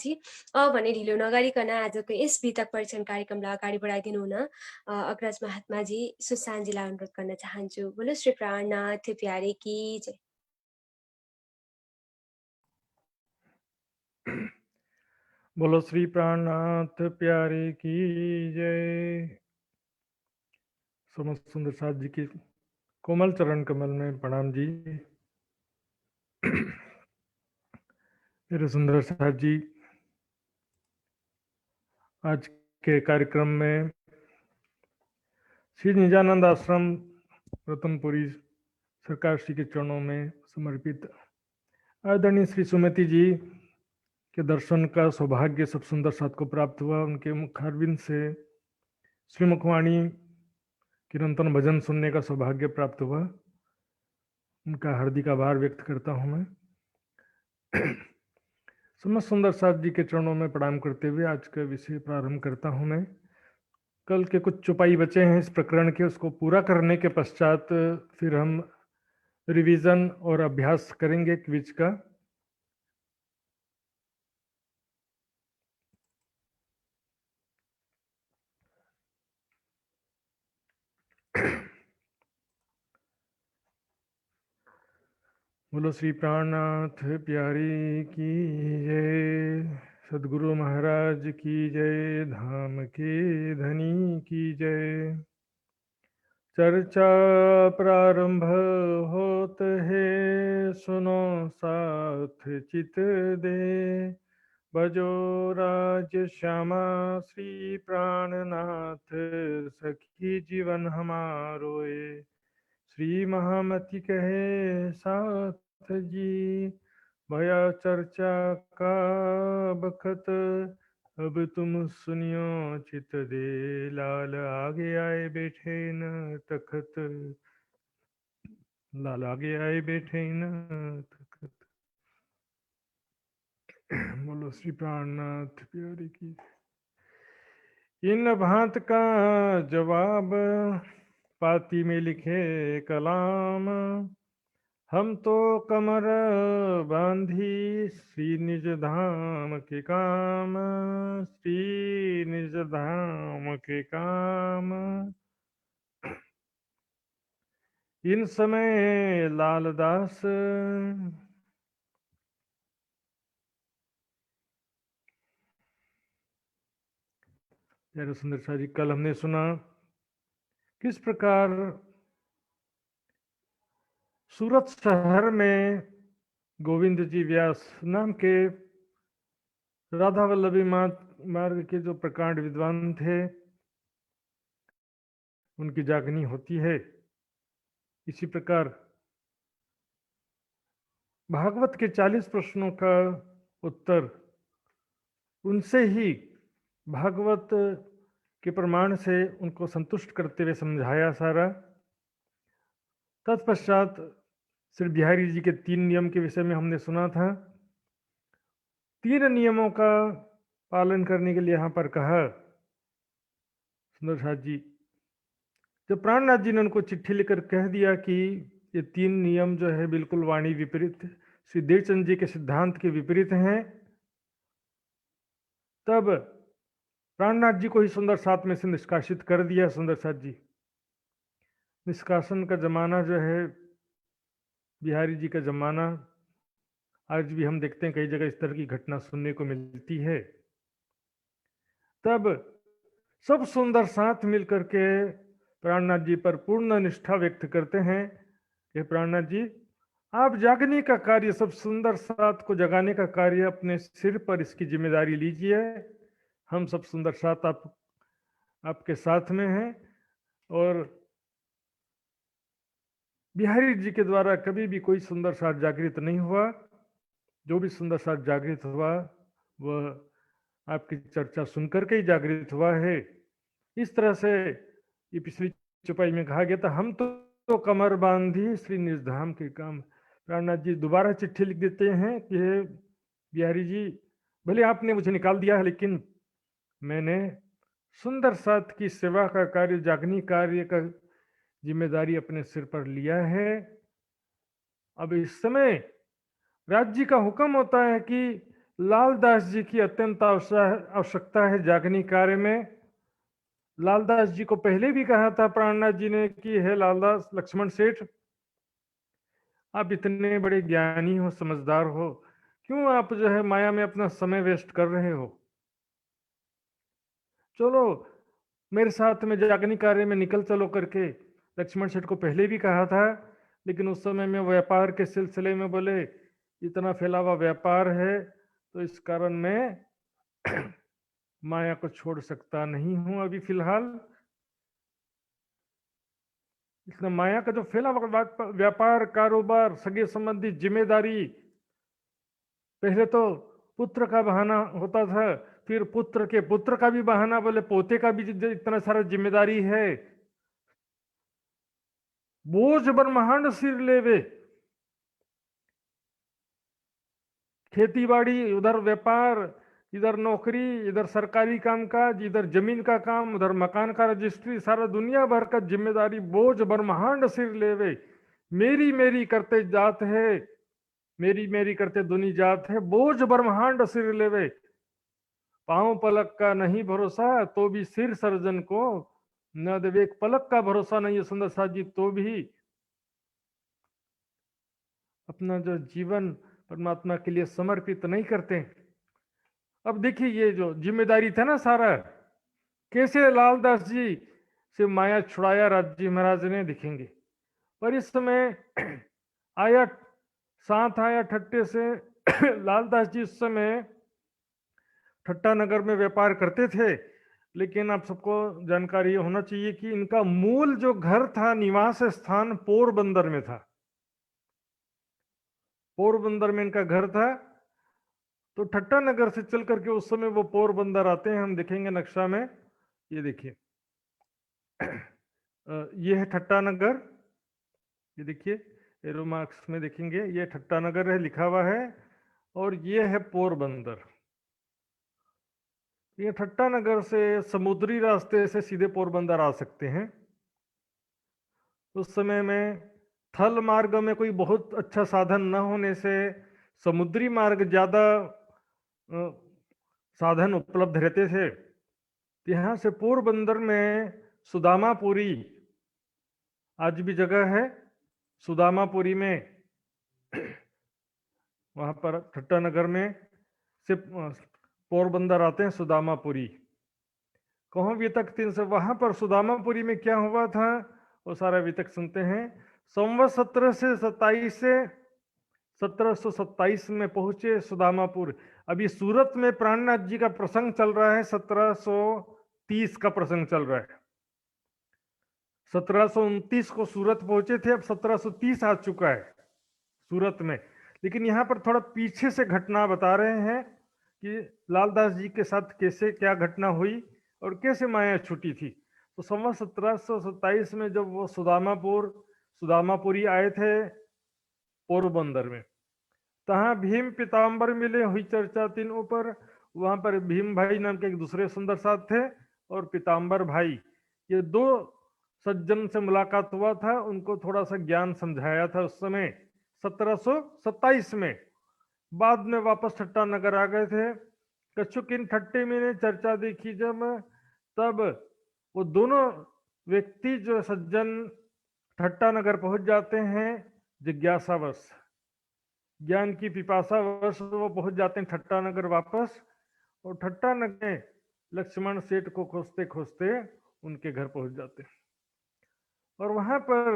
दाजी। भने ढिलो नगरिकन आजको यस वितक परीक्षण कार्यक्रमलाई अगाडि बढाइदिनु हुन अग्रज महात्माजी सुशान्तजीलाई अनुरोध गर्न चाहन्छु। बोलो श्री प्राणनाथ प्यारे की जय। बोलो श्री प्राणनाथ प्यारे की जय। समस्त सुंदर साथ जी की कोमल चरण कमल में प्रणाम जी। मेरे सुंदर साथ जी, आज के कार्यक्रम में श्री निजानंद आश्रम रतनपुरी सरकार श्री के चरणों में समर्पित आदरणीय श्री सुमति जी के दर्शन का सौभाग्य सब सुंदर साथ को प्राप्त हुआ। उनके मुखारविंद से श्रीमुखवाणी कीर्तन भजन सुनने का सौभाग्य प्राप्त हुआ। उनका हार्दिक आभार व्यक्त करता हूं मैं। समस्त सुंदर साथ जी के चरणों में प्रणाम करते हुए आज का विषय प्रारंभ करता हूं मैं। कल के कुछ चौपाई बचे हैं इस प्रकरण के, उसको पूरा करने के पश्चात फिर हम रिवीजन और अभ्यास करेंगे क्विज का। बोलो श्री प्राणनाथ प्यारी की जय। सदगुरु महाराज की जय। धाम के धनी की जय। चर्चा प्रारंभ होत है, सुनो साथ चित दे। भजो राज श्यामा श्री प्राणनाथ, सखी जीवन हमारोए। श्री महामति कहे साथ जी, भया चर्चा का बखत। अब तुम सुनियो चित दे, लाल आगे आए बैठे न तखत। लाल आगे आए बैठे न तखत। बोलो श्री प्राणनाथ प्यारे की। इन भांत का जवाब पाती में लिखे कलाम, हम तो कमर बांधी श्री निज धाम के काम। श्री निज धाम के काम। इन समय लालदास प्यारे सुंदर शाह जी, कल हमने सुना किस प्रकार सूरत शहर में गोविंद जी व्यास नाम के राधा वल्लभी मार्ग के जो प्रकांड विद्वान थे, उनकी जागनी होती है। इसी प्रकार भागवत के 40 प्रश्नों का उत्तर उनसे ही भागवत के प्रमाण से उनको संतुष्ट करते हुए समझाया सारा। तत्पश्चात श्री बिहारी जी के 3 नियम के विषय में हमने सुना था। 3 नियमों का पालन करने के लिए यहाँ पर कहा सुंदर साथ जी। जब प्राणनाथ जी ने उनको चिट्ठी लिखकर कह दिया कि ये 3 नियम जो है बिल्कुल वाणी विपरीत, श्री देवचंद जी के सिद्धांत के विपरीत हैं, तब प्राणनाथ जी को ही सुंदर साथ में से निष्कासित कर दिया। सुंदर साथ जी, निष्कासन का जमाना जो है बिहारी जी का जमाना, आज भी हम देखते हैं कई जगह इस तरह की घटना सुनने को मिलती है। तब सब सुंदर साथ मिलकर के प्राणनाथ जी पर पूर्ण निष्ठा व्यक्त करते हैं कि प्राणनाथ जी, आप जागने का कार्य, सब सुंदर साथ को जगाने का कार्य अपने सिर पर इसकी जिम्मेदारी लीजिए। हम सब सुंदर साथ आपके साथ में हैं। और बिहारी जी के द्वारा कभी भी कोई सुंदर साथ जागृत नहीं हुआ। जो भी सुंदर साथ जागृत हुआ वह आपकी चर्चा सुनकर के ही जागृत हुआ है। इस तरह से ये पिछली चौपाई में कहा गया था, हम तो कमर बांधी श्री निजधाम के काम। प्राणनाथ जी दोबारा चिट्ठी लिख देते हैं कि बिहारी जी, भले आपने मुझे निकाल दिया है, लेकिन मैंने सुंदर साथ की सेवा का कार्य, जागनी कार्य का जिम्मेदारी अपने सिर पर लिया है। अब इस समय राज्य का हुक्म होता है कि लालदास जी की अत्यंत आवश्यकता है जागनी कार्य में। लालदास जी को पहले भी कहा था प्राणनाथ जी ने कि हे लालदास लक्ष्मण सेठ, आप इतने बड़े ज्ञानी हो, समझदार हो, क्यों आप जो है माया में अपना समय वेस्ट कर रहे हो? चलो मेरे साथ में जागनी कार्य में निकल चलो करके लक्ष्मण सेठ को पहले भी कहा था, लेकिन उस समय में व्यापार के सिलसिले में बोले इतना फैला हुआ व्यापार है तो इस कारण मैं माया को छोड़ सकता नहीं हूं अभी फिलहाल। इसलिए माया का जो फैला हुआ व्यापार, कारोबार, सगे संबंधी, जिम्मेदारी, पहले तो पुत्र का बहाना होता था, फिर पुत्र के पुत्र का भी बहाना, बोले पोते का भी इतना सारा जिम्मेदारी है, बोझ ब्रह्मांड सिर लेवे। खेती बाड़ी, उधर व्यापार, इधर नौकरी, इधर सरकारी कामकाज, इधर जमीन का काम, उधर मकान का रजिस्ट्री, सारा दुनिया भर का जिम्मेदारी, बोझ ब्रह्मांड सिर लेवे। मेरी मेरी करते जात है, मेरी मेरी करते दुनी जात है, बोझ ब्रह्मांड सिर लेवे। पांव पलक का नहीं भरोसा तो भी सिर सर्जन को न देवे। एक पलक का भरोसा नहीं है सुंदर साथ जी, तो भी अपना जो जीवन परमात्मा के लिए समर्पित नहीं करते। अब देखिए ये जो जिम्मेदारी था ना सारा, कैसे लालदास जी से माया छुड़ाया राज जी महाराज ने, दिखेंगे। पर इस समय आया, साथ आया ठट्टे से लालदास जी उस समय ठट्टा नगर में व्यापार करते थे, लेकिन आप सबको जानकारी होना चाहिए कि इनका मूल जो घर था, निवास स्थान पोरबंदर में था। पोरबंदर में इनका घर था। तो ठट्टा नगर से चल करके उस समय वो पोरबंदर आते हैं, हम देखेंगे नक्शा में। ये देखिए ये है ठट्टा नगर, ये देखिए एरो मार्क्स में देखेंगे, ये ठट्टा नगर है लिखा हुआ है, और ये है पोरबंदर। ये ठट्टा नगर से समुद्री रास्ते से सीधे पोरबंदर आ सकते हैं। उस समय में थल मार्ग में कोई बहुत अच्छा साधन न होने से समुद्री मार्ग ज्यादा साधन उपलब्ध रहते थे। यहाँ से पोरबंदर में सुदामापुरी आज भी जगह है, सुदामापुरी में वहां पर ठट्टा नगर में से पोरबंदर आते हैं सुदामापुरी। कहो वितक 3 से वहां पर सुदामापुरी में क्या हुआ था वो सारा वितक सुनते हैं। संवत 1727 में पहुंचे सुदामापुर। अभी सूरत में प्राणनाथ जी का प्रसंग चल रहा है, 1730 का प्रसंग चल रहा है। 1729 को सूरत पहुंचे थे, अब 1730 आ चुका है सूरत में। लेकिन यहाँ पर थोड़ा पीछे से घटना बता रहे हैं कि लालदास जी के साथ कैसे क्या घटना हुई और कैसे माया छूटी थी। तो संवत 1727 में जब वो सुदामापुरी आए थे पोरबंदर में, तहाँ भीम पीताम्बर मिले, हुई चर्चा 3 ऊपर। वहां पर भीम भाई नाम के एक दूसरे सुंदर साथ थे और पीताम्बर भाई, ये 2 सज्जन से मुलाकात हुआ था, उनको थोड़ा सा ज्ञान समझाया था उस समय 1727 में। बाद में वापस ठट्टा नगर आ गए थे। कछुक इन ठट्टे में ने चर्चा देखी जब, तब वो दोनों व्यक्ति जो सज्जन ठट्टा नगर पहुंच जाते हैं जिज्ञासावश, ज्ञान की पिपासावश वो पहुंच जाते हैं ठट्टा नगर वापस। और ठट्टा नगर लक्ष्मण सेठ को खोजते खोजते उनके घर पहुंच जाते हैं और वहां पर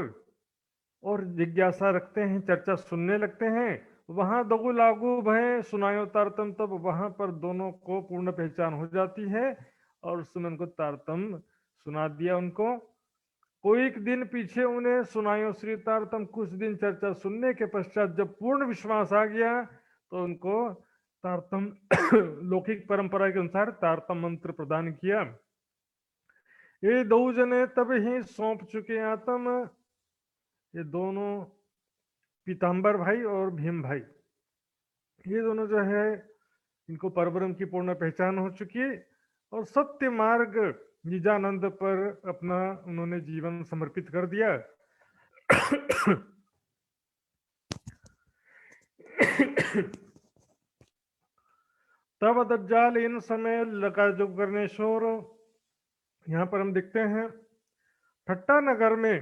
और जिज्ञासा रखते हैं, चर्चा सुनने लगते हैं। वहां दगु लागू भय सुनायो तारतम, तब वहां पर दोनों को पूर्ण पहचान हो जाती है और उसमें उनको तारतम सुना दिया उनको। कोई एक दिन पीछे उन्हें सुनायो श्री तारतम। कुछ दिन चर्चा सुनने के पश्चात जब पूर्ण विश्वास आ गया तो उनको तारतम लौकिक परंपरा के अनुसार तारतम मंत्र प्रदान किया। ये 2 जने तब ही सौंप चुके आत्म, ये दोनों पीताम्बर भाई और भीम भाई, ये दोनों जो है इनको परब्रह्म की पूर्ण पहचान हो चुकी है और सत्य मार्ग निजानंद पर अपना उन्होंने जीवन समर्पित कर दिया। तब दज्जाल इन समय लगा जो करने शोर। यहाँ पर हम देखते हैं ठट्टा नगर में,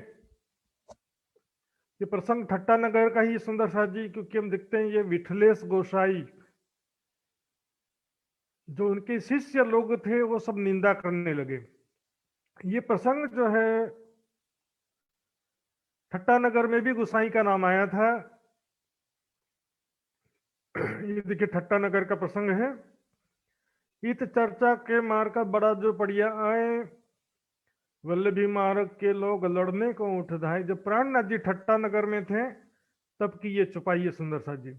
ये प्रसंग ठट्टा नगर का ही सुंदर सा जी, क्योंकि हम देखते हैं ये विठलेश गोसाई, जो उनके शिष्य लोग थे वो सब निंदा करने लगे। ये प्रसंग जो है ठट्टा नगर में भी गोसाई का नाम आया था। ये देखिए ठट्टा नगर का प्रसंग है। इत चर्चा के मार का बड़ा जो पड़िया आए, वल्लभी मार्ग के लोग लड़ने को उठ धाए। जब प्राणनाथ जी ठट्टा नगर में थे तब की ये चौपाई है सुंदर सा जी।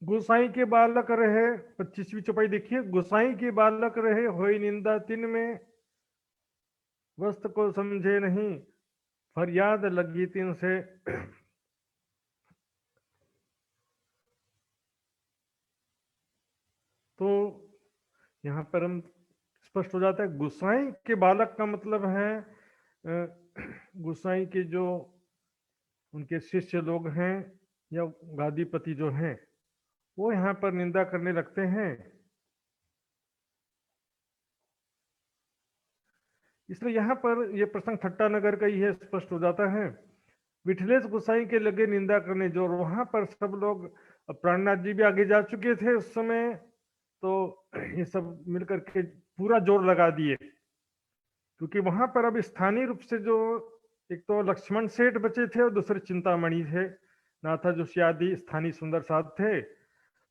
गोसाई के बालक रहे, 25वीं चौपाई देखिए। गोसाई के बालक रहे होई निंदा तिन में, वस्त्र को समझे नहीं फरियाद लगी तिन से। तो यहाँ पर हम स्पष्ट हो जाता है गोसाई के बालक का मतलब है गोसाई के जो उनके शिष्य लोग हैं या गादीपति जो हैं वो यहाँ पर निंदा करने लगते हैं। इसलिए यहाँ पर ये प्रसंग ठट्टा नगर का ही है, स्पष्ट हो जाता है। विठलेश गोसाई के लगे निंदा करने जोर। वहां पर सब लोग, अब प्राणनाथ जी भी आगे जा चुके थे उस समय, तो ये सब मिलकर के पूरा जोर लगा दिए, क्योंकि वहां पर अब स्थानीय रूप से जो एक तो लक्ष्मण सेठ बचे थे और दूसरे चिंतामणि थे, नाथा जोशी आदि स्थानीय सुंदर साध थे।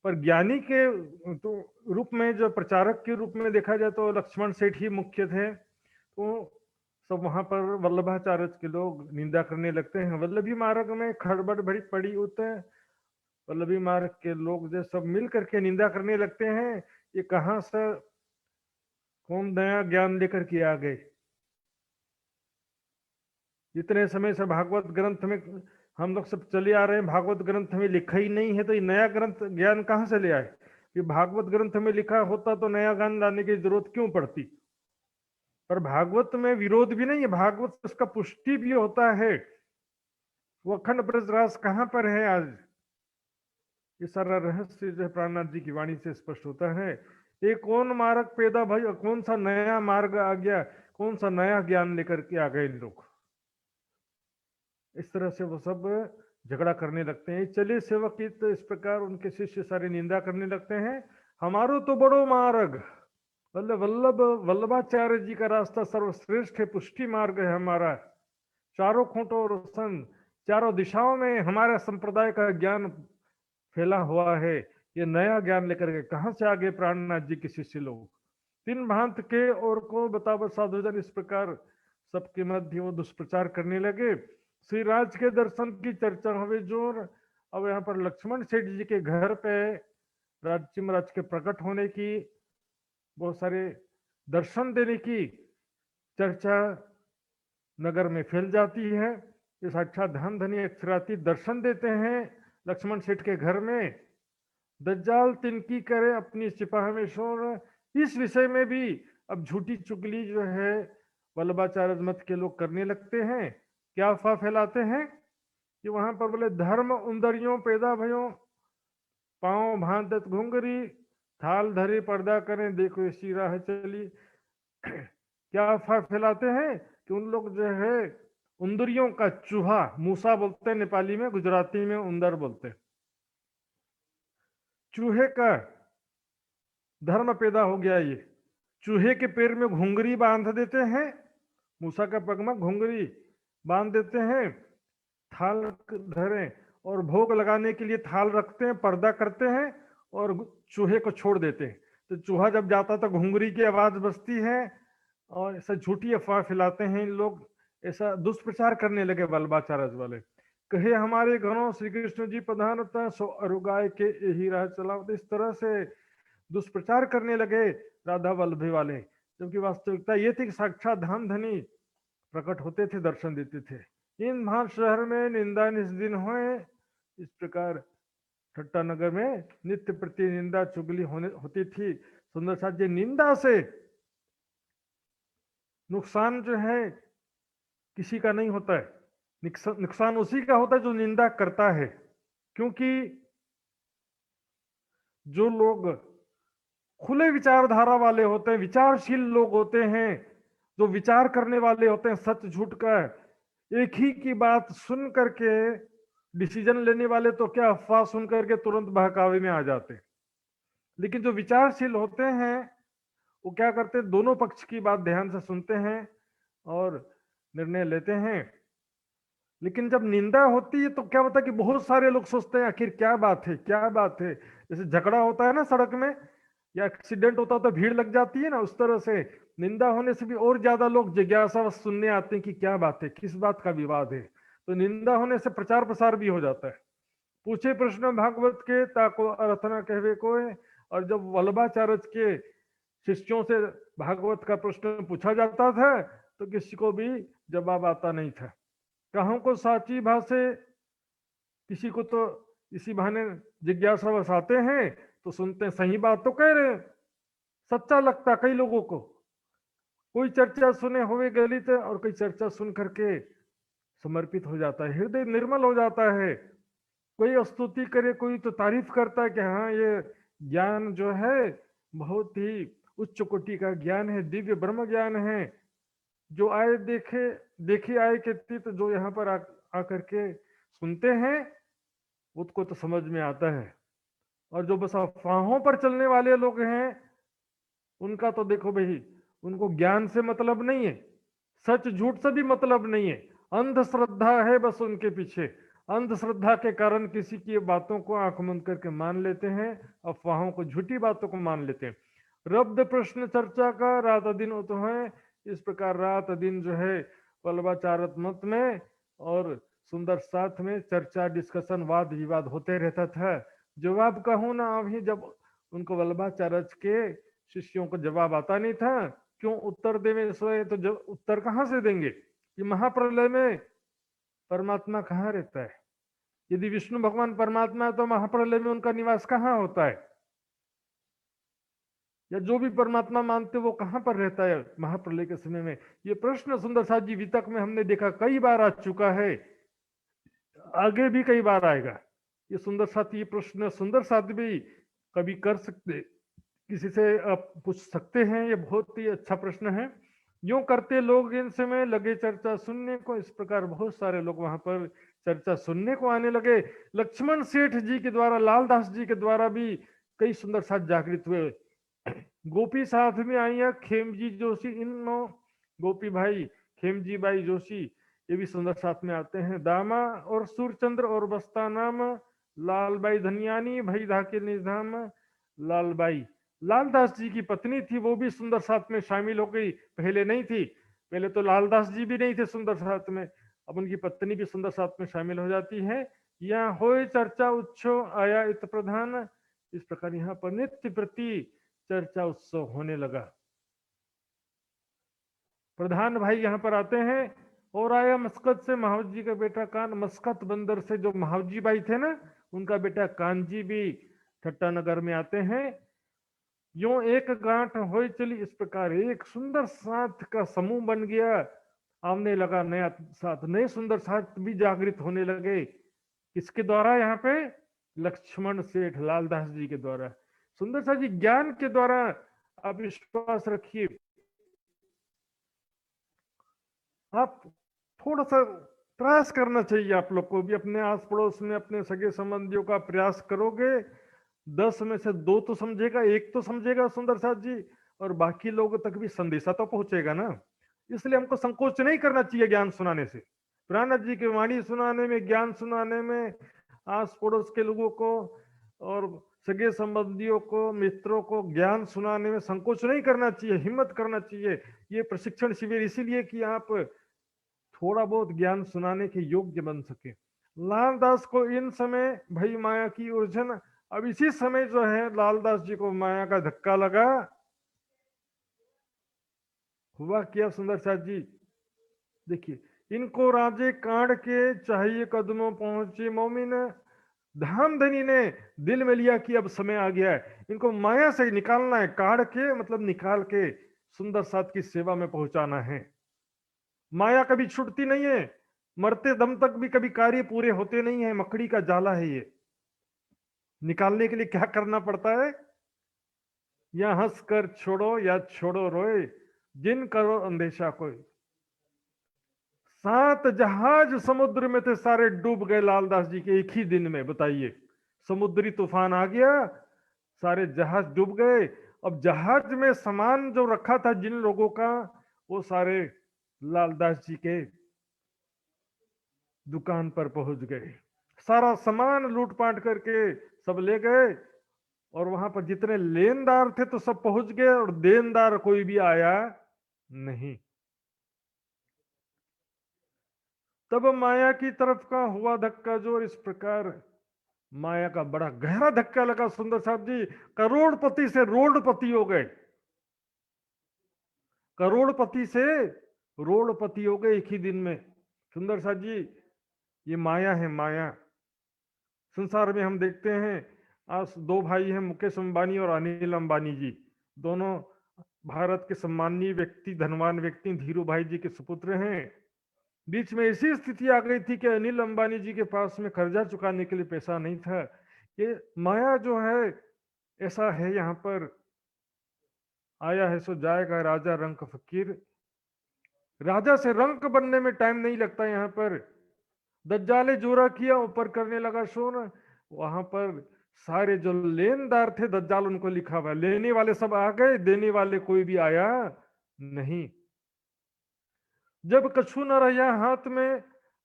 पर ज्ञानी के तो रूप में, जो प्रचारक के रूप में देखा जाए तो लक्ष्मण सेठ ही मुख्य थे। तो सब वहां पर वल्लभाचार्य के लोग निंदा करने लगते हैं। वल्लभी मार्ग में खड़बड़ बड़ी पड़ी होते हैं, वल्लभी मार्ग के लोग जो सब मिल करके निंदा करने लगते हैं। ये कहाँ से कौन नया ज्ञान लेकर के आ गए? इतने समय से भागवत ग्रंथ में हम लोग सब चले आ रहे हैं, भागवत ग्रंथ में लिखा ही नहीं है, तो ये नया ग्रंथ ज्ञान कहाँ से ले आए? ये भागवत ग्रंथ में लिखा होता तो नया ज्ञान लाने की जरूरत क्यों पड़ती? पर भागवत में विरोध भी नहीं है, भागवत से उसका पुष्टि भी होता है। वो अखंड ब्रजरास कहाँ पर है आज? ये सारा रहस्य जो है प्राणनाथ जी की वाणी से स्पष्ट होता है। ये कौन मार्ग पैदा भाई, कौन सा नया मार्ग आ गया, कौन सा नया ज्ञान लेकर के आ गए लोग? इस तरह से वो सब झगड़ा करने लगते हैं। चले सेवक की तो इस प्रकार उनके शिष्य सारे निंदा करने लगते हैं। हमारो तो बड़ो मार्ग, वल्लभाचार्य जी का रास्ता सर्वश्रेष्ठ है, पुष्टि मार्ग है हमारा। चारों खोटों और सन, चारों दिशाओं में हमारे संप्रदाय का ज्ञान फैला हुआ है। ये नया ज्ञान लेकर के कहां से आ गए प्राणनाथ जी के शिष्य लोग? तीन भांत के और को बताव साधुजन, इस प्रकार सबके मध्य वो दुष्प्रचार करने लगे। श्री राज के दर्शन की चर्चा हुए जोर। अब यहाँ पर लक्ष्मण सेठ जी के घर पे राज महाराज के प्रकट होने की, बहुत सारे दर्शन देने की चर्चा नगर में फैल जाती है। ये साक्षात धन धनी अक्षराती दर्शन देते हैं लक्ष्मण सेठ के घर में। दज्जाल तिनकी करे अपनी सिपाह में शोर। इस विषय में भी अब झूठी चुगली जो है वल्लभाचार्य मत के लोग करने लगते हैं। क्या अफवाह फैलाते हैं कि वहां पर बोले धर्म उंदरियों पैदा भयो, पांव भांत घुंगरी, थाल धरी पर्दा करें देखो इसी राह चली। क्या अफवाह फैलाते हैं कि उन लोग जो है उंदरियों का चूहा, मूसा बोलते हैं नेपाली में, गुजराती में उंदर बोलते हैं, चूहे का धर्म पैदा हो गया। ये चूहे के पैर में घुंगरी बांध देते हैं, मूसा का पग में घुंगरी बांध देते हैं, थाल धरे और भोग लगाने के लिए थाल रखते हैं, पर्दा करते हैं और चूहे को छोड़ देते हैं। तो चूहा जब जाता तो घुंगरी की आवाज बजती है। और ऐसा झूठी अफवाह फैलाते हैं इन लोग, ऐसा दुष्प्रचार करने लगे वल्लभाचार्य वाले। कहे हमारे घरों श्री कृष्ण जी प्रधानता सो अरुगाय के यही राह चलाओ। तो इस तरह से दुष्प्रचार करने लगे राधा वल्लभी वाले, जबकि वास्तविकता ये थी कि साक्षात धाम धनी प्रकट होते थे, दर्शन देते थे। इन महान शहर में निंदा निस दिन होए। इस प्रकार ठट्टा नगर में नित्य प्रति निंदा चुगली होती थी। सुंदर साथ जी, निंदा से नुकसान जो है किसी का नहीं होता है, नुकसान उसी का होता है जो निंदा करता है। क्योंकि जो लोग खुले विचारधारा वाले होते हैं, विचारशील लोग होते हैं, जो विचार करने वाले होते हैं, सच झूठ का एक ही की बात सुन करके डिसीजन लेने वाले तो क्या, अफवाह सुन करके तुरंत बहकावे में आ जाते हैं। लेकिन जो विचारशील होते हैं वो क्या करते हैं, दोनों पक्ष की बात ध्यान से सुनते हैं और निर्णय लेते हैं। लेकिन जब निंदा होती है तो क्या होता है कि बहुत सारे लोग सोचते हैं आखिर क्या बात है, क्या बात है। जैसे झगड़ा होता है ना सड़क में, या एक्सीडेंट होता है तो भीड़ लग जाती है ना, उस तरह से निंदा होने से भी और ज्यादा लोग जिज्ञासा सुनने आते हैं कि क्या बात है, किस बात का विवाद है। तो निंदा होने से प्रचार प्रसार भी हो जाता है। पूछे प्रश्न भागवत के ताको अर्थ न कहवे कोय। और जब वल्लभाचार्य के शिष्यों से भागवत का प्रश्न पूछा जाता था तो किसी को भी जवाब आता नहीं था। कहों को साची भाषे, किसी को तो इसी बहाने जिज्ञासा बसाते हैं तो सुनते हैं सही बात तो कह रहे हैं, सच्चा लगता कई लोगों को। कोई चर्चा सुने हुए गलित और कोई चर्चा सुन करके समर्पित हो जाता है, हृदय निर्मल हो जाता है। कोई स्तुति करे, कोई तो तारीफ करता है कि हाँ ये ज्ञान जो है बहुत ही उच्च कोटि का ज्ञान है, दिव्य ब्रह्म ज्ञान है। जो आए देखे, देखे आए के तीत जो यहाँ पर आकर के सुनते हैं उसको तो समझ में आता है। और जो बस अफवाहों पर चलने वाले लोग हैं उनका तो देखो भाई, उनको ज्ञान से मतलब नहीं है, सच झूठ से भी मतलब नहीं है, अंधश्रद्धा है बस उनके पीछे। अंधश्रद्धा के कारण किसी की बातों को आंख बंद करके मान लेते हैं, अफवाहों को, झूठी बातों को मान लेते हैं। रब्द प्रश्न चर्चा का रात दिन तो है। इस प्रकार रात दिन जो है वल्लभाचार्य मत में और सुंदर साथ में चर्चा, डिस्कशन, वाद विवाद होते रहता था। जवाब कहूं ना अभी, जब उनको वल्लभाचार्य के शिष्यों को जवाब आता नहीं था, क्यों उत्तर देवे सोए, तो जब उत्तर कहां से देंगे कि महाप्रलय में परमात्मा कहाँ रहता है। यदि विष्णु भगवान परमात्मा है तो महाप्रलय में उनका निवास कहाँ होता है, या जो भी परमात्मा मानते वो कहां पर रहता है महाप्रलय के समय में। ये प्रश्न सुंदर साथ जी वितक में हमने देखा कई बार आ चुका है, आगे भी कई बार आएगा। ये सुंदर साथ, ये प्रश्न सुंदर साथ भी कभी कर सकते, किसी से आप पूछ सकते हैं। ये बहुत ही अच्छा प्रश्न है। यूं करते लोग इन समय लगे चर्चा सुनने को। इस प्रकार बहुत सारे लोग वहां पर चर्चा सुनने को आने लगे। लक्ष्मण सेठ जी के द्वारा, लालदास जी के द्वारा भी कई सुंदर साथ जागृत हुए। गोपी साथ में आई है खेमजी जोशी, इन गोपी भाई खेमजी बाई जोशी, ये भी सुंदर साथ में आते हैं। दामा और सूरचंद्र और बस्ता नाम, लालबाई धनियानी भाई धाके निजाम, लालबाई लालदास जी की पत्नी थी, वो भी सुंदर साथ में शामिल हो गई। पहले नहीं थी, पहले तो लालदास जी भी नहीं थे सुंदर साथ में, अब उनकी पत्नी भी सुंदर साथ में शामिल हो जाती है। यहाँ हो चर्चा उत्सव आया इत प्रधान। इस प्रकार यहाँ पर नित्य प्रति चर्चा उत्सव होने लगा। प्रधान भाई यहाँ पर आते हैं। और आया मस्कत से महावत जी का बेटा कान। मस्कत बंदर से जो महावत जी भाई थे ना, उनका बेटा कानजी भी ठट्टा नगर में आते हैं। यूं एक गांठ हो चली, इस प्रकार एक सुंदर साथ का समूह बन गया, आमने लगा नया साथ। नए सुंदर साथ भी जागृत होने लगे। किसके द्वारा? यहाँ पे लक्ष्मण सेठ लालदास जी के द्वारा। सुंदर साथ जी ज्ञान के द्वारा, आप विश्वास रखिए, आप थोड़ा सा प्रयास करना चाहिए आप लोग को भी। अपने आस पड़ोस में अपने सगे संबंधियों का प्रयास करोगे, 10 में से 2 तो समझेगा, 1 तो समझेगा सुंदर साथ जी, और बाकी लोगों तक भी संदेशा तो पहुंचेगा ना। इसलिए हमको संकोच नहीं करना चाहिए ज्ञान सुनाने से। प्राणनाथ जी की वाणी सुनाने में, ज्ञान सुनाने में, आस पड़ोस के लोगों को और सगे संबंधियों को, मित्रों को ज्ञान सुनाने में संकोच नहीं करना चाहिए, हिम्मत करना चाहिए। ये प्रशिक्षण शिविर इसीलिए कि आप थोड़ा बहुत ज्ञान सुनाने के योग्य बन सके। लालदास को इन समय भई माया की उलझन। अब इसी समय जो है लालदास जी को माया का धक्का लगा। हुआ क्या सुंदर साथ जी, देखिए, इनको राजे कांड के चाहिए कदमों पहुंचे मोमिन। धाम धनी ने दिल में लिया कि अब समय आ गया है, इनको माया से निकालना है। काढ़ के मतलब निकाल के सुंदर साथ की सेवा में पहुंचाना है। माया कभी छूटती नहीं है, मरते दम तक भी कभी कार्य पूरे होते नहीं है, मकड़ी का जाला है ये। निकालने के लिए क्या करना पड़ता है? या हंस कर छोड़ो या छोड़ो रोए, जिन करो अंदेशा कोई। 7 जहाज समुद्र में थे, सारे डूब गए लालदास जी के एक ही दिन में। बताइए, समुद्री तूफान आ गया, सारे जहाज डूब गए। अब जहाज में सामान जो रखा था जिन लोगों का, वो सारे लालदास जी के दुकान पर पहुंच गए। सारा सामान लूटपाट करके सब ले गए, और वहां पर जितने लेनदार थे तो सब पहुंच गए, और देनदार कोई भी आया नहीं। तब माया की तरफ का हुआ धक्का जोर, इस प्रकार माया का बड़ा गहरा धक्का लगा। सुंदर साहब जी करोड़पति से रोडपति हो गए, करोड़पति से रोडपति हो गए एक ही दिन में। सुंदर साहब जी, ये माया है, माया। संसार में हम देखते हैं, आज 2 भाई हैं, मुकेश अंबानी और अनिल अंबानी जी। दोनों भारत के सम्माननीय व्यक्ति, धनवान व्यक्ति, धीरू भाई जी के सुपुत्र हैं। बीच में ऐसी स्थिति आ गई थी कि अनिल अंबानी जी के पास में कर्जा चुकाने के लिए पैसा नहीं था। ये माया जो है, ऐसा है, यहाँ पर आया है सो जाएगा राजा रंक फकीर। राजा से रंक बनने में टाइम नहीं लगता। यहाँ पर दज्जाले जोरा किया, ऊपर करने लगा शोर। वहां पर सारे जो लेनदार थे, दज्जाल उनको लिखा हुआ, लेने वाले सब आ गए, देने वाले कोई भी आया नहीं। जब कछु न रहा हाथ में,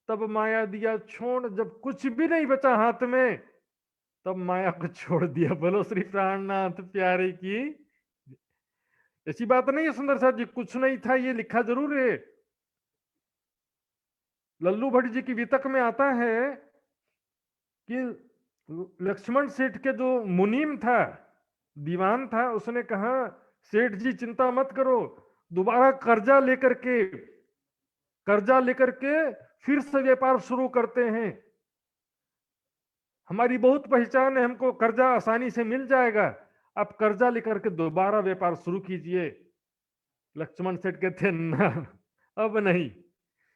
तब माया दिया छोड़। जब कुछ भी नहीं बचा हाथ में, तब माया को छोड़ दिया। बोलो श्री प्राणनाथ प्यारे की। ऐसी बात नहीं है सुंदर साहब जी, कुछ नहीं था, ये लिखा जरूर है। लल्लू भट्ट जी की वितक में आता है कि लक्ष्मण सेठ के जो मुनीम था, दीवान था, उसने कहा सेठ जी चिंता मत करो, दोबारा कर्जा लेकर के फिर से व्यापार शुरू करते हैं। हमारी बहुत पहचान है, हमको कर्जा आसानी से मिल जाएगा, आप कर्जा लेकर के दोबारा व्यापार शुरू कीजिए। लक्ष्मण सेठ कहते ना, अब नहीं,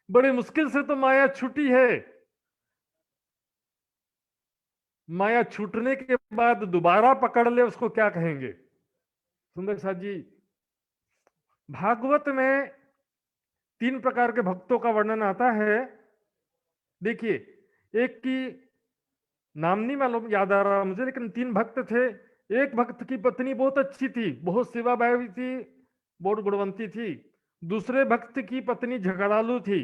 बड़ी मुश्किल से तो माया छूटी है। माया छूटने के बाद दोबारा पकड़ ले, उसको क्या कहेंगे? सुंदर साहब जी, भागवत में 3 प्रकार के भक्तों का वर्णन आता है। देखिए, एक की नाम नहीं मालूम, याद आ रहा मुझे, लेकिन 3 भक्त थे। एक भक्त की पत्नी बहुत अच्छी थी, बहुत सेवाभावी थी, बहुत गुणवंती थी। दूसरे भक्त की पत्नी झगड़ालू थी,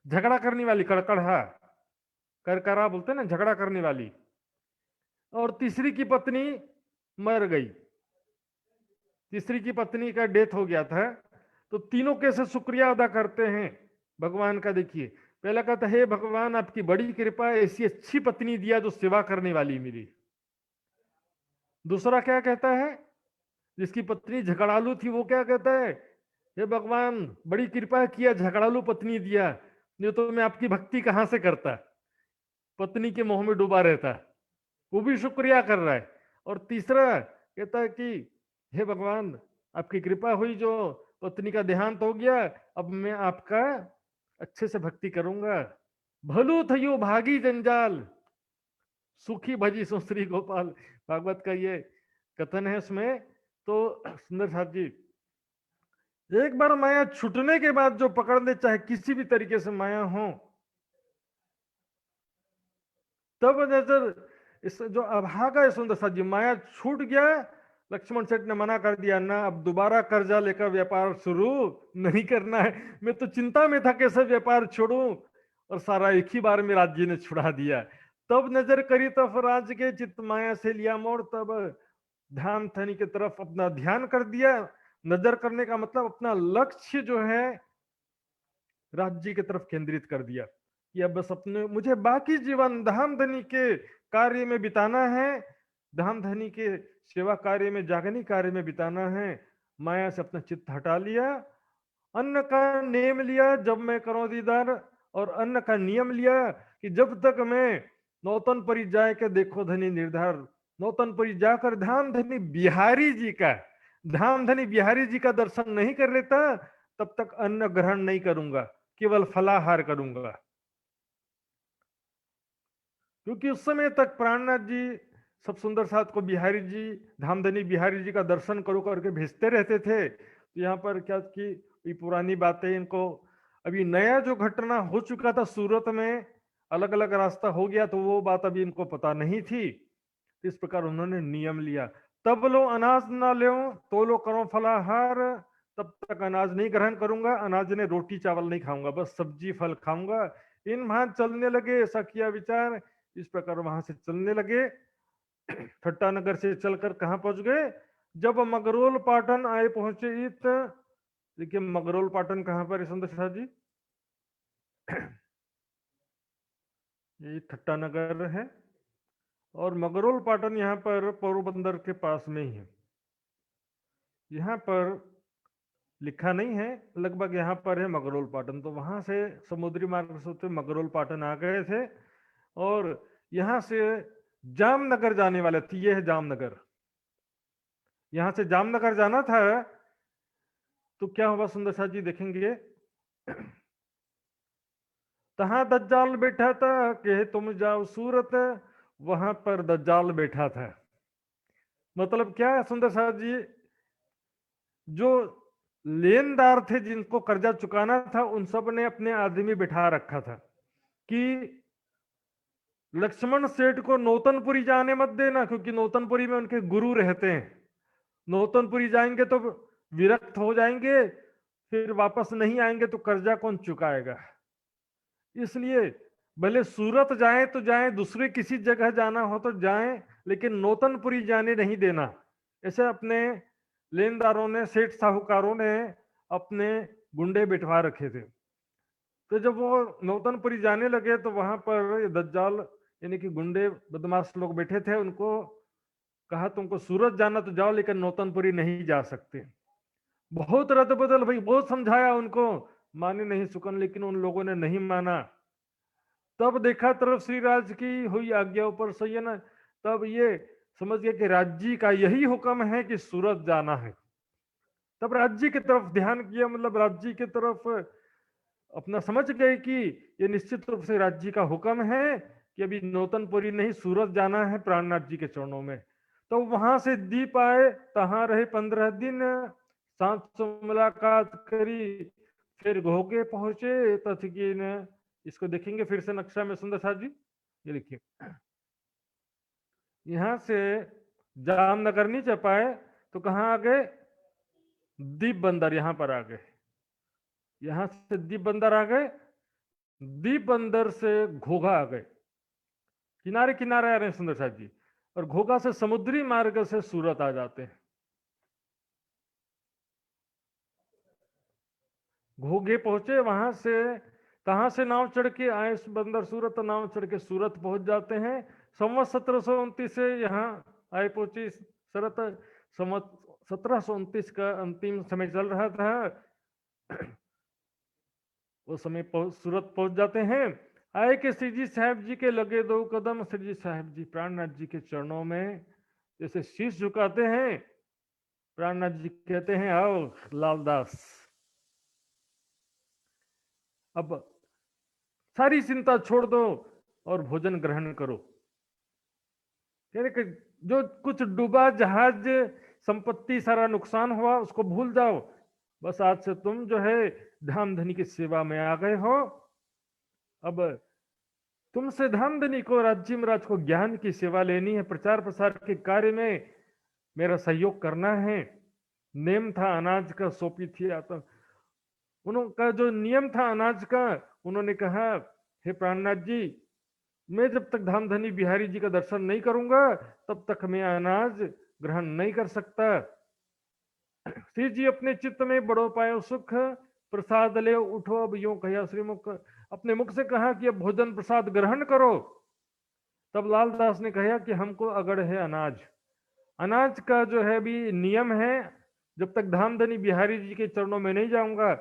झगड़ा करने वाली, कड़कड़ा, करकरा बोलते ना, झगड़ा करने वाली। और तीसरी की पत्नी मर गई, तीसरी की पत्नी का डेथ हो गया था। तो तीनों कैसे शुक्रिया अदा करते हैं भगवान का? देखिए, पहला कहता है, भगवान आपकी बड़ी कृपा है, ऐसी अच्छी पत्नी दिया जो सेवा करने वाली मिली। दूसरा क्या कहता है, जिसकी पत्नी झगड़ालू थी, वो क्या कहता है, हे भगवान बड़ी कृपा किया, झगड़ालू पत्नी दिया, नहीं तो मैं आपकी भक्ति कहां से करता। पत्नी के मोह में डूबा रहता, वो भी शुक्रिया कर रहा है। और तीसरा कहता है कि हे भगवान आपकी कृपा हुई, जो पत्नी का देहांत हो गया, अब मैं आपका अच्छे से भक्ति करूंगा। भलू थयो भागी जंजाल, सुखी भजी सो श्री गोपाल। भागवत का ये कथन है इसमें। तो सुंदर साहब जी, एक बार माया छूटने के बाद जो पकड़ ले, चाहे किसी भी तरीके से माया हो, तब नजर इस जो अभागा है सुंदर साहब जी, माया छूट गया। लक्ष्मण सेठ ने मना कर दिया, ना अब दोबारा कर्जा लेकर व्यापार शुरू नहीं करना है। मैं तो चिंता में था कैसे व्यापार छोड़ूं, और सारा एक ही बार में राज्य ने छुड़ा दिया। तब नजर करी तब राज के चित्त माया से लिया मोड़, तब ध्यान थनी की तरफ अपना ध्यान कर दिया। नजर करने का मतलब अपना लक्ष्य जो है राज्य की तरफ केंद्रित कर दिया, कि अब बस अपने मुझे बाकी जीवन धाम धनी के कार्य में बिताना है, धाम धनी के सेवा कार्य में, जागनी कार्य में बिताना है। माया से अपना चित्त हटा लिया, अन्न का नेम लिया, जब मैं करो दीदार, और अन्न का नियम लिया कि जब तक मैं नौतनपुरी जाए के देखो धनी निर्धार। नौतनपुरी जाकर धाम धनी बिहारी जी का, धाम धनी बिहारी जी का दर्शन नहीं कर लेता, तब तक अन्न ग्रहण नहीं करूंगा, केवल फलाहार करूंगा। क्योंकि उस समय तक प्राणनाथ जी सब सुंदर साथ को बिहारी जी, धामधनी बिहारी जी का दर्शन करो करके भेजते रहते थे। तो यहाँ पर क्या कि ये पुरानी बातें इनको, अभी नया जो घटना हो चुका था सूरत में, अलग अलग रास्ता हो गया, तो वो बात अभी इनको पता नहीं थी। इस प्रकार उन्होंने नियम लिया, तब लो अनाज ना लो तो लो करो फलाहार, तब तक अनाज नहीं ग्रहण करूंगा, अनाज ने रोटी चावल नहीं खाऊंगा, बस सब्जी फल खाऊंगा। इन वहां चलने लगे, ऐसा किया विचार। इस प्रकार वहां से चलने लगे। ठट्टा नगर से चलकर कहाँ पहुंच गए? जब मगरोल पाटन आए पहुंचे इत, देखिए मगरोल पाटन कहाँ पर है सुंदर शाह जी? ये ठट्टा नगर है, और मगरोल पाटन यहाँ पर पोरबंदर के पास में ही है। यहाँ पर लिखा नहीं है, लगभग यहाँ पर है मगरोल पाटन। तो वहां से समुद्री मार्ग से होते मगरोल पाटन आ गए थे, और यहाँ से जामनगर जाने वाले थे। ये है जामनगर, यहाँ से जामनगर जाना था। तो क्या हुआ सुंदर शाह जी देखेंगे, तहां दज्जाल बैठा था कि तुम जाओ सूरत, वहां पर दज्जाल बैठा था। मतलब क्या है सुंदर शाह जी, जो लेनदार थे जिनको कर्जा चुकाना था, उन सब ने अपने आदमी बिठा रखा था कि लक्ष्मण सेठ को नौतनपुरी जाने मत देना, क्योंकि नौतनपुरी में उनके गुरु रहते हैं। नौतनपुरी जाएंगे तो विरक्त हो जाएंगे, फिर वापस नहीं आएंगे तो कर्जा कौन चुकाएगा। इसलिए भले सूरत जाए तो जाए, दूसरे किसी जगह जाना हो तो जाए, लेकिन नौतनपुरी जाने नहीं देना। ऐसे अपने लेनदारों ने, सेठ साहूकारों ने अपने गुंडे बिठवा रखे थे। तो जब वो नौतनपुरी जाने लगे तो वहां पर ये दज्जाल यानी कि गुंडे बदमाश लोग बैठे थे, उनको कहा तुमको सूरत जाना तो जाओ, लेकिन नौतनपुरी नहीं जा सकते। बहुत रद्द बदल भाई, बहुत समझाया उनको, माने नहीं सुकन, लेकिन उन लोगों ने नहीं माना। तब देखा तरफ श्रीराज की हुई आज्ञा ऊपर सही है ना, तब ये समझ गए कि राज्य का यही हुक्म है कि सूरत जाना है। तब राज्य की तरफ ध्यान किया, मतलब राज्य की तरफ अपना समझ गए कि ये निश्चित रूप से राज्य का हुक्म है कि अभी नौतनपुरी नहीं, सूरत जाना है प्राणनाथ जी के चरणों में। तो वहां से दीप आए, तहां रहे 15 दिन, सांत से मुलाकात करी, फिर घोगे पहुंचे तथकीन। इसको देखेंगे फिर से नक्शा में सुंदर साथ जी, ये देखिए, यहां से जामनगर नहीं जा पाए तो कहाँ आ गए? दीप बंदर, यहां पर आ गए। यहां से दीप बंदर आ गए, दीप बंदर से घोघा आ गए, किनारे किनारे आ रहे हैं सुंदर साथ जी, और घोघा से समुद्री मार्ग से सूरत आ जाते हैं। घोघे पहुंचे, वहां से कहां से नाव चढ़ के आए बंदर सूरत, नाव चढ़ के सूरत पहुंच जाते हैं। संवत 1729 से यहाँ आए पहुंचे शरत। संवत 1729 का अंतिम समय चल रहा था, वो समय सूरत पहुंच जाते हैं। आए के श्री जी साहब जी के लगे 2 कदम, श्री जी साहब जी प्राणनाथ जी के चरणों में जैसे शीश झुकाते हैं। प्राणनाथ जी कहते हैं आओ लालदास, अब सारी चिंता छोड़ दो और भोजन ग्रहण करो। कह रहे कि जो कुछ डूबा जहाज, संपत्ति सारा नुकसान हुआ, उसको भूल जाओ। बस आज से तुम जो है धामधनी की सेवा में आ गए हो। अब तुमसे धामधनी को, राज्य महाराज को ज्ञान की सेवा लेनी है, प्रचार प्रसार के कार्य में मेरा सहयोग करना है। नेम था अनाज का, सौंपी थी आता। उनका जो नियम था अनाज का, उन्होंने कहा हे प्राणनाथ जी, मैं जब तक धामधनी बिहारी जी का दर्शन नहीं करूंगा तब तक मैं अनाज ग्रहण नहीं कर सकता। श्री जी अपने चित्त में बड़ो पायो सुख, प्रसाद ले उठो अब यूं कहा श्रीमुख। अपने मुख से कहा कि अब भोजन प्रसाद ग्रहण करो। तब लालदास ने कहा कि हमको अगड़ है अनाज। अनाज का जो है भी नियम है, जब तक धामधनी बिहारी जी के चरणों में नहीं जाऊंगा,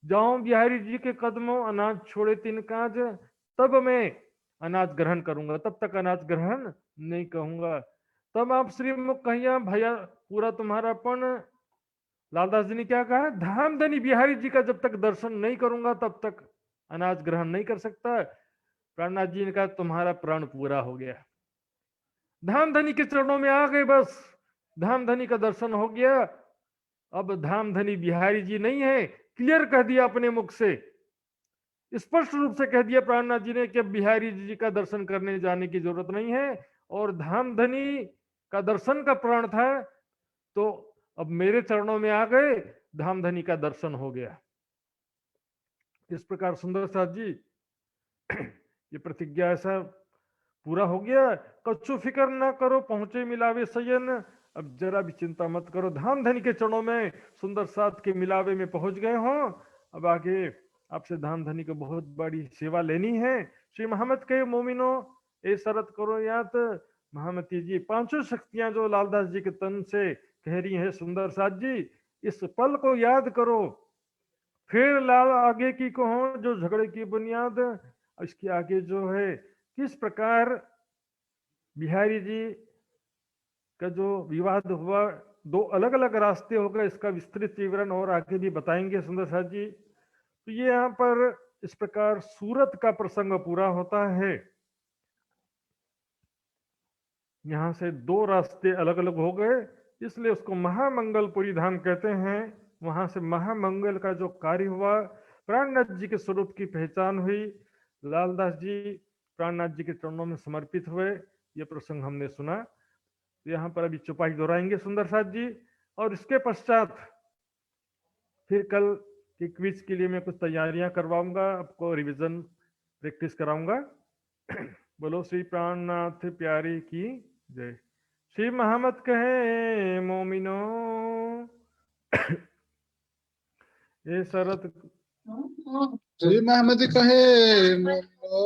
जाऊं बिहारी जी के कदमों अनाज छोड़े तीन काज, तब मैं अनाज ग्रहण करूंगा, तब तक अनाज ग्रहण नहीं कहूंगा। तब आप श्रीमुख कहिया भैया पूरा तुम्हारापन। लालदास जी ने क्या कहा, धामधनी बिहारी जी का जब तक दर्शन नहीं करूंगा तब तक अनाज ग्रहण नहीं कर सकता। प्राणनाथ जी ने कहा तुम्हारा प्रण पूरा हो गया, धाम धनी के चरणों में आ गए, बस धाम धनी का दर्शन हो गया। अब धाम धनी बिहारी जी नहीं है, क्लियर कह दिया अपने मुख से, स्पष्ट रूप से कह दिया प्राणनाथ जी ने कि अब बिहारी जी का दर्शन करने जाने की जरूरत नहीं है, और धाम धनी का दर्शन का प्रण था, तो अब मेरे चरणों में आ गए, धाम धनी का दर्शन हो गया। इस प्रकार सुंदर साथ जी ये प्रतिज्ञा ऐसा पूरा हो गया। कछु फिक्र ना करो, पहुंचे मिलावे सयन, अब जरा भी चिंता मत करो, धाम धनी के चरणों में सुंदर साथ के मिलावे में पहुंच गए हो। अब आगे आपसे धाम धनी को बहुत बड़ी सेवा लेनी है। श्री मोहम्मद के मोमिनो ए शरत करो याद, महामती जी पांचों शक्तियां जो लालदास जी के तन से कह रही है सुंदर साथ जी, इस पल को याद करो, फिर लाल आगे की कहो जो झगड़े की बुनियाद। इसके आगे जो है किस प्रकार बिहारी जी का जो विवाद हुआ, दो अलग अलग रास्ते हो गए, इसका विस्तृत विवरण और आगे भी बताएंगे सुंदर साथ जी। तो ये यहाँ पर इस प्रकार सूरत का प्रसंग पूरा होता है। यहाँ से दो रास्ते अलग अलग हो गए, इसलिए उसको महामंगलपुरी धाम कहते हैं। वहां से महामंगल का जो कार्य हुआ, प्राणनाथ जी के स्वरूप की पहचान हुई, लालदास जी प्राणनाथ जी के चरणों में समर्पित हुए, ये प्रसंग हमने सुना। तो यहाँ पर अभी चौपाई दोहराएंगे सुंदर साथ जी, और इसके पश्चात फिर कल के क्विज के लिए मैं कुछ तैयारियां करवाऊंगा, आपको रिवीजन प्रैक्टिस कराऊंगा। बोलो श्री प्राणनाथ प्यारे की जय। श्री मोहम्मद कहे मोमिनो ये शरत, श्री मोहम्मद कहे मोमिनो,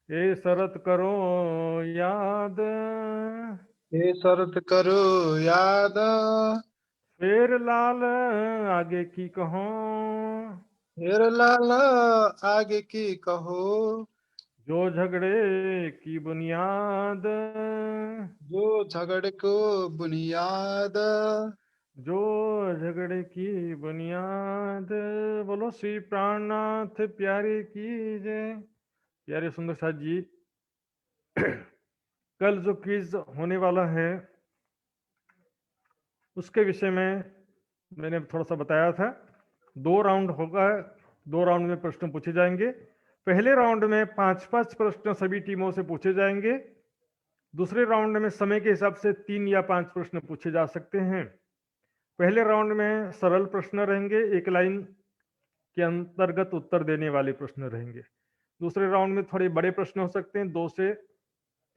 ये शरत करो याद, ये शरत करो याद, फिर लाल आगे की कहो, हेर लाल आगे की कहो, जो झगड़े की बुनियाद, जो झगड़ को बुनियाद, जो झगड़े की बुनियाद। बोलो श्री प्राणनाथ प्यारे की जय। प्यारे सुंदर साथ जी, कल जो क्विज होने वाला है उसके विषय में मैंने थोड़ा सा बताया था। 2 राउंड होगा, 2 राउंड में प्रश्न पूछे जाएंगे। पहले राउंड में 5-5 प्रश्न सभी टीमों से पूछे जाएंगे। दूसरे राउंड में समय के हिसाब से 3 या 5 प्रश्न पूछे जा सकते हैं। पहले राउंड में सरल प्रश्न रहेंगे, एक लाइन के अंतर्गत उत्तर देने वाले प्रश्न रहेंगे। दूसरे राउंड में थोड़े बड़े प्रश्न हो सकते हैं, 2 से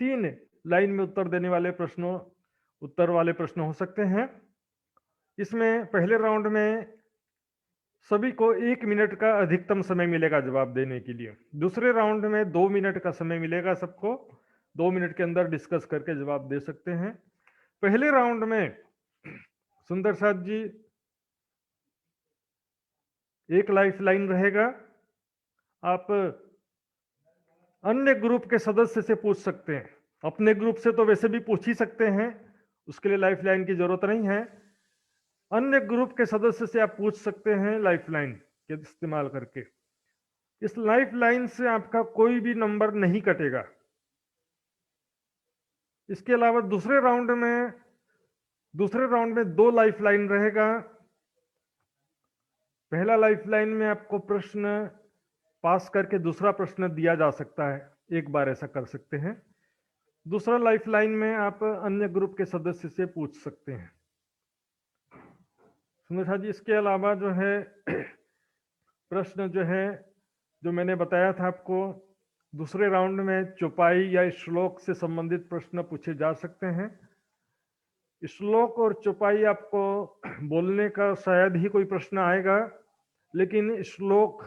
3 लाइन में उत्तर देने वाले प्रश्नों उत्तर वाले प्रश्न हो सकते हैं। इसमें पहले राउंड में सभी को 1 मिनट का अधिकतम समय मिलेगा जवाब देने के लिए। दूसरे राउंड में 2 मिनट का समय मिलेगा सबको, 2 मिनट के अंदर डिस्कस करके जवाब दे सकते हैं। पहले राउंड में सुंदर साथ जी एक लाइफ लाइन रहेगा, आप अन्य ग्रुप के सदस्य से पूछ सकते हैं, अपने ग्रुप से तो वैसे भी पूछ ही सकते हैं, उसके लिए लाइफ लाइन की जरूरत नहीं है। अन्य ग्रुप के सदस्य से आप पूछ सकते हैं लाइफ लाइन के इस्तेमाल करके। इस लाइफ लाइन से आपका कोई भी नंबर नहीं कटेगा। इसके अलावा दूसरे राउंड में 2 लाइफ लाइन रहेगा। पहला लाइफ लाइन में आपको प्रश्न पास करके दूसरा प्रश्न दिया जा सकता है, एक बार ऐसा कर सकते हैं। दूसरा लाइफ लाइन में आप अन्य ग्रुप के सदस्य से पूछ सकते हैं। सुंदर जी, इसके अलावा जो है प्रश्न जो मैंने बताया था आपको, दूसरे राउंड में चौपाई या श्लोक से संबंधित प्रश्न पूछे जा सकते हैं। श्लोक और चौपाई आपको बोलने का शायद ही कोई प्रश्न आएगा, लेकिन श्लोक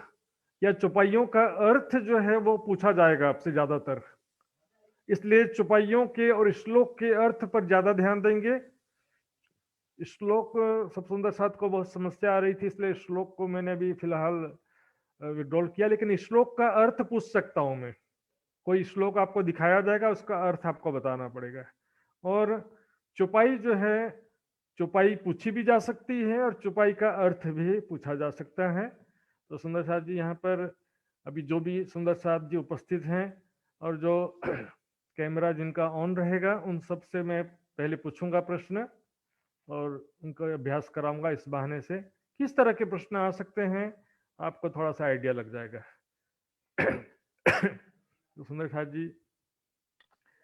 या चौपाइयों का अर्थ जो है वो पूछा जाएगा आपसे ज्यादातर, इसलिए चौपाइयों के और श्लोक के अर्थ पर ज्यादा ध्यान देंगे। श्लोक सब सुंदर साथ को बहुत समस्या आ रही थी, इसलिए श्लोक को मैंने भी फिलहाल विड्रॉल किया, लेकिन श्लोक का अर्थ पूछ सकता हूं मैं। कोई श्लोक आपको दिखाया जाएगा, उसका अर्थ आपको बताना पड़ेगा। और चौपाई जो है, चौपाई पूछी भी जा सकती है और चौपाई का अर्थ भी पूछा जा सकता है। तो सुंदर साथ जी यहाँ पर अभी जो भी सुंदर साहब जी उपस्थित हैं और जो कैमरा जिनका ऑन रहेगा उन सब से मैं पहले पूछूंगा प्रश्न और उनको अभ्यास कराऊंगा। इस बहाने से किस तरह के प्रश्न आ सकते हैं आपको थोड़ा सा आइडिया लग जाएगा। तो सुंदर साहब जी।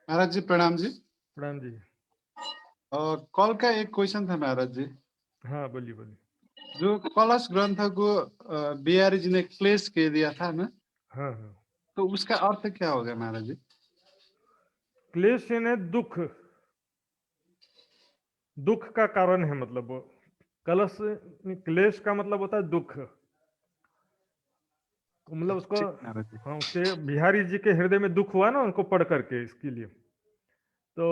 महाराज जी प्रणाम जी। प्रणाम जी। कल का एक क्वेश्चन था महाराज जी। हाँ बोलिए बोलिए। जो कलश ग्रंथ को बिहारी जी ने क्लेश कह दिया था ना, हाँ हाँ। तो उसका अर्थ क्या होगा महाराज जी? क्लेश यानी दुख, दुख का कारण है, मतलब वो कलश क्लेश का मतलब होता है दुख। तो मतलब उसको, ठीक महाराज जी। हाँ, उसके बिहारी जी के हृदय में दुख हुआ ना उनको पढ़ करके, इसके लिए। तो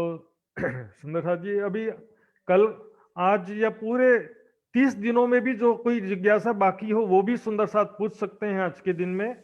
सुंदर साहब जी अभी कल आज या पूरे 30 दिनों में भी जो कोई जिज्ञासा बाकी हो वो भी सुंदर साहब पूछ सकते हैं आज के दिन में।